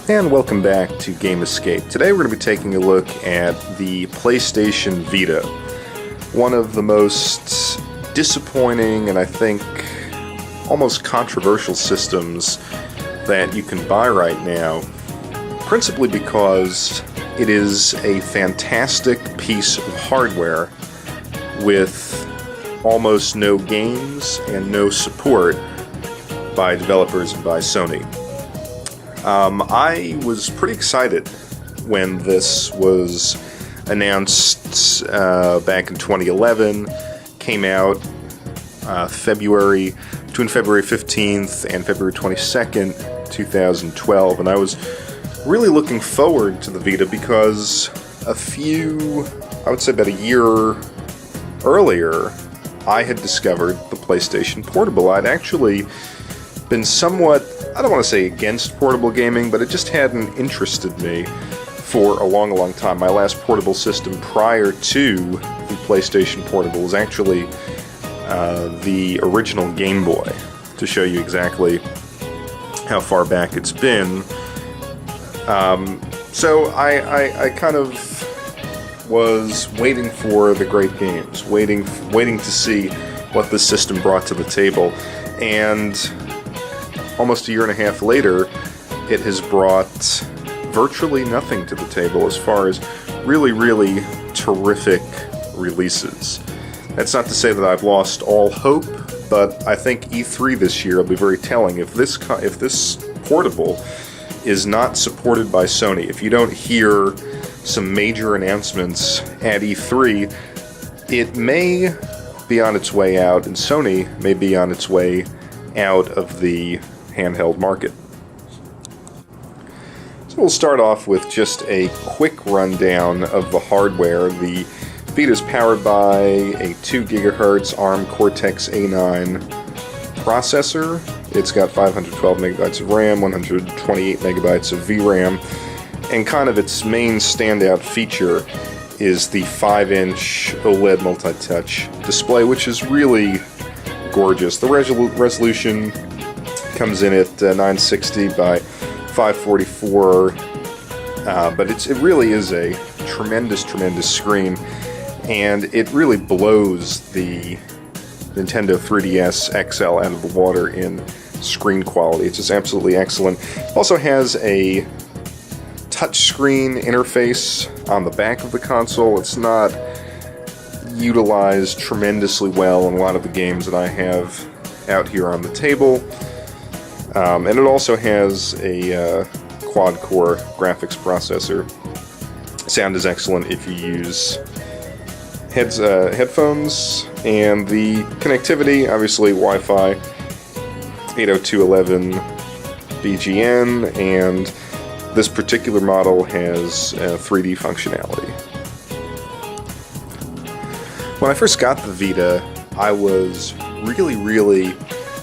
And welcome back to Game Escape. Today we're going to be taking a look at the PlayStation Vita. One of the most disappointing and I think almost controversial systems that you can buy right now, principally because it is a fantastic piece of hardware with almost no games and no support by developers and by Sony. I was pretty excited when this was announced back in 2011, came out between February 15th and February 22nd, 2012, and I was really looking forward to the Vita because I would say about a year earlier, I had discovered the PlayStation Portable. I'd actually been somewhat, I don't want to say against portable gaming, but it just hadn't interested me for a long time. My last portable system prior to the PlayStation Portable was actually the original Game Boy, to show you exactly how far back it's been. So I kind of was waiting for the great games, waiting to see what the system brought to the table, and almost a year and a half later, it has brought virtually nothing to the table as far as really terrific releases. That's not to say that I've lost all hope, but I think E3 this year will be very telling. If this portable is not supported by Sony, if you don't hear some major announcements at E3, it may be on its way out, and Sony may be on its way out of the handheld market. So we'll start off with just a quick rundown of the hardware. The Vita is powered by a 2 GHz ARM Cortex-A9 processor. It's got 512 megabytes of RAM, 128 megabytes of VRAM, and kind of its main standout feature is the 5-inch OLED multi-touch display, which is really gorgeous. The resolution comes in at 960 by 544, but it really is a tremendous screen, and it really blows the Nintendo 3DS XL out of the water in screen quality. It's just absolutely excellent. Also has a touchscreen interface on the back of the console. It's not utilized tremendously well in a lot of the games that I have out here on the table. And it also has a quad-core graphics processor. Sound is excellent if you use headphones, and the connectivity, obviously Wi-Fi, 802.11 BGN, and this particular model has 3D functionality. When I first got the Vita, I was really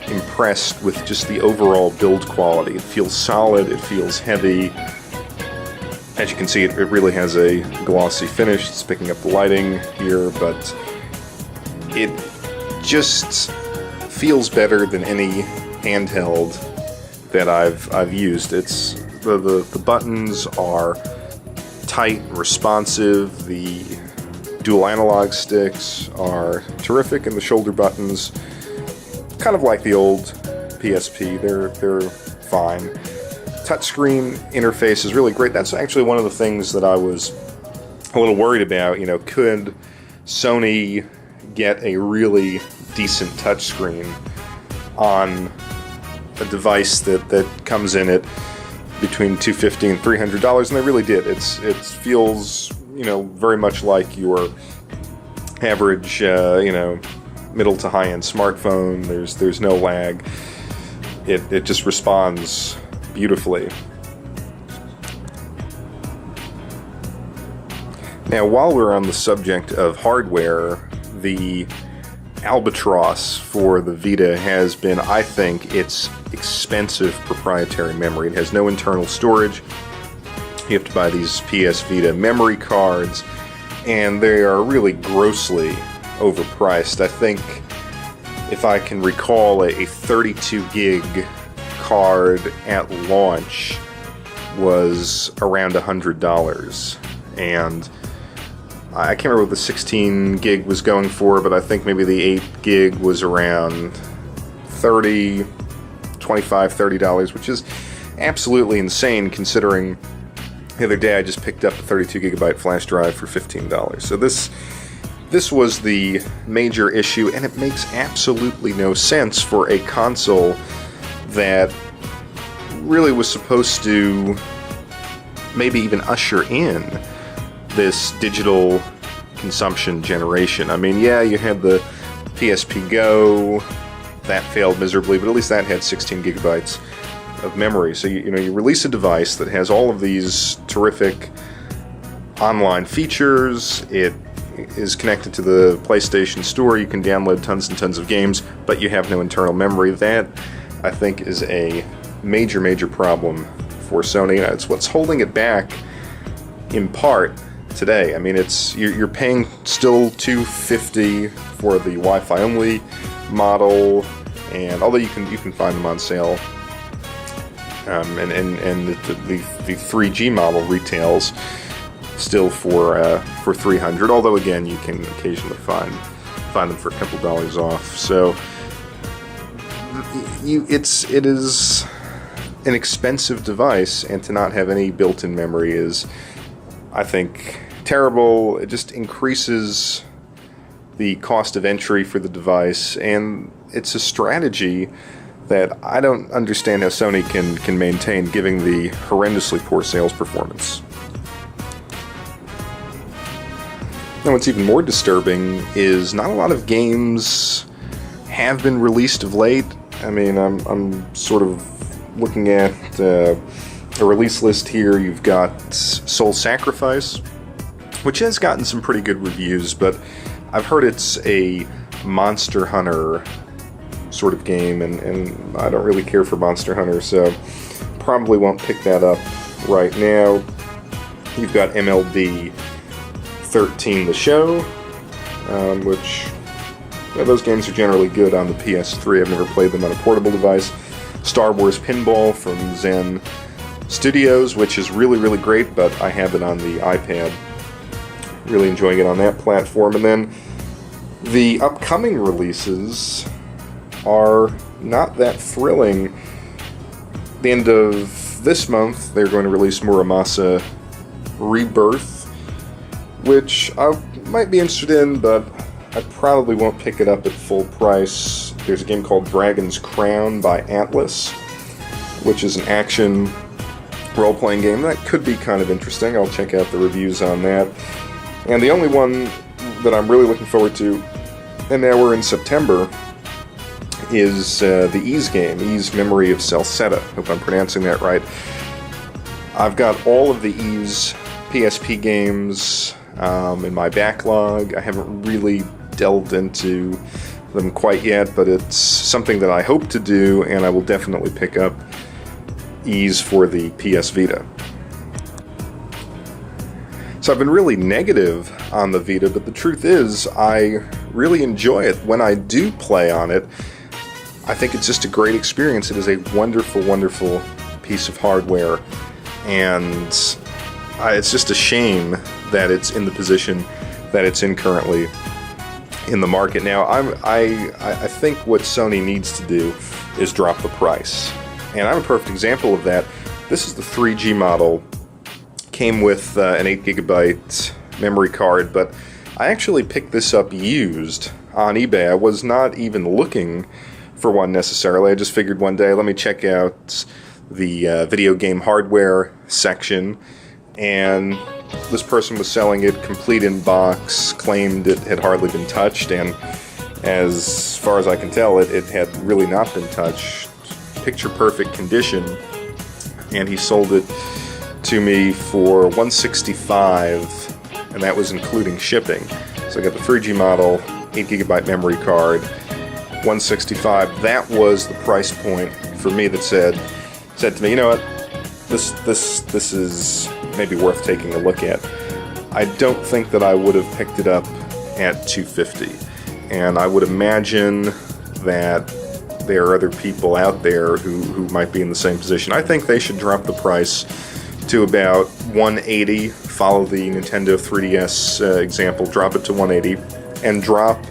impressed with just the overall build quality. It feels solid, it feels heavy. As you can see, it really has a glossy finish. It's picking up the lighting here, but it just feels better than any handheld that I've used. It's the buttons are tight and responsive. The dual analog sticks are terrific, and the shoulder buttons, kind of like the old PSP, they're fine. Touchscreen interface is really great. That's actually one of the things that I was a little worried about. You know, could Sony get a really decent touchscreen on a device that comes in at between $250 and $300, and they really did. It feels, you know, very much like your average, middle to high-end smartphone. There's no lag. It just responds beautifully. Now, while we're on the subject of hardware, the albatross for the Vita has been, I think, its expensive proprietary memory. It has no internal storage. You have to buy these PS Vita memory cards, and they are really grossly overpriced. I think, if I can recall, a 32 gig card at launch was around $100, and I can't remember what the 16 gig was going for, but I think maybe the 8 gig was around $25, $30, which is absolutely insane considering the other day I just picked up a 32 gigabyte flash drive for $15. So this was the major issue, and it makes absolutely no sense for a console that really was supposed to maybe even usher in this digital consumption generation. I mean, yeah, you had the PSP Go, that failed miserably, but at least that had 16 gigabytes of memory. So you release a device that has all of these terrific online features. It is connected to the PlayStation Store. You can download tons and tons of games, but you have no internal memory. That, I think, is a major problem for Sony. It's what's holding it back in part today. I mean, you're paying still $250 for the Wi-Fi only model, and although you can find them on sale, and the 3G model retails still for $300. Although again, you can occasionally find them for a couple dollars off. So it is an expensive device, and to not have any built-in memory is, I think, terrible. It just increases the cost of entry for the device, and it's a strategy that I don't understand how Sony can maintain, given the horrendously poor sales performance. Now, what's even more disturbing is not a lot of games have been released of late. I mean, I'm sort of looking at a release list here. You've got Soul Sacrifice, which has gotten some pretty good reviews, but I've heard it's a Monster Hunter sort of game, and I don't really care for Monster Hunter, so probably won't pick that up right now. You've got MLB 13 The Show, which those games are generally good on the PS3. I've never played them on a portable device. Star Wars Pinball from Zen Studios, which is really great, but I have it on the iPad. Really enjoying it on that platform. And then the upcoming releases are not that thrilling. At the end of this month, they're going to release Muramasa Rebirth, which I might be interested in, but I probably won't pick it up at full price. There's a game called Dragon's Crown by Atlas, which is an action role-playing game that could be kind of interesting. I'll check out the reviews on that. And the only one that I'm really looking forward to, and now we're in September, is the Ys game, Ys Memory of Celceta. Hope I'm pronouncing that right. I've got all of the Ys PSP games in my backlog. I haven't really delved into them quite yet, but it's something that I hope to do, and I will definitely pick up Ys for the PS Vita. So I've been really negative on the Vita, but the truth is I really enjoy it. When I do play on it, I think it's just a great experience. It is a wonderful piece of hardware, and it's just a shame that it's in the position that it's in currently in the market. Now, I think what Sony needs to do is drop the price, and I'm a perfect example of that. This is the 3G model. Came with an 8 gigabyte memory card, but I actually picked this up used on eBay. I was not even looking for one necessarily. I just figured one day, let me check out the video game hardware section, and this person was selling it complete in box, claimed it had hardly been touched, and as far as I can tell, it had really not been touched. Picture perfect condition, and he sold it to me for $165, and that was including shipping. So I got the 3G model, 8 gigabyte memory card, $165. That was the price point for me that said to me, you know what, this is maybe worth taking a look at. I don't think that I would have picked it up at $250, and I would imagine that there are other people out there who might be in the same position. I think they should drop the price to about 180, follow the Nintendo 3DS example, drop it to 180, and drop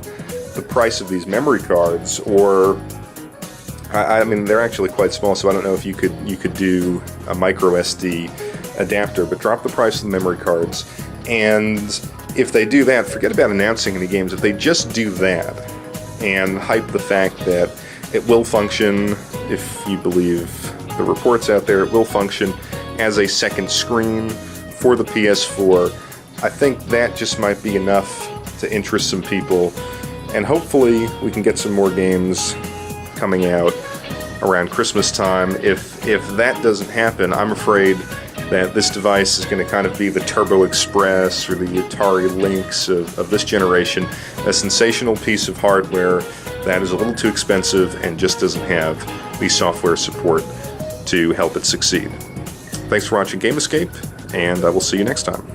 the price of these memory cards, or I mean, they're actually quite small, so I don't know if you could do a micro SD adapter, but drop the price of the memory cards. And if they do that, forget about announcing any games. If they just do that and hype the fact that it will function, if you believe the reports out there, it will function as a second screen for the PS4, I think that just might be enough to interest some people. And hopefully we can get some more games coming out around Christmas time. If that doesn't happen, I'm afraid that this device is going to kind of be the Turbo Express or the Atari Lynx of this generation, a sensational piece of hardware that is a little too expensive and just doesn't have the software support to help it succeed. Thanks for watching Game Escape, and I will see you next time.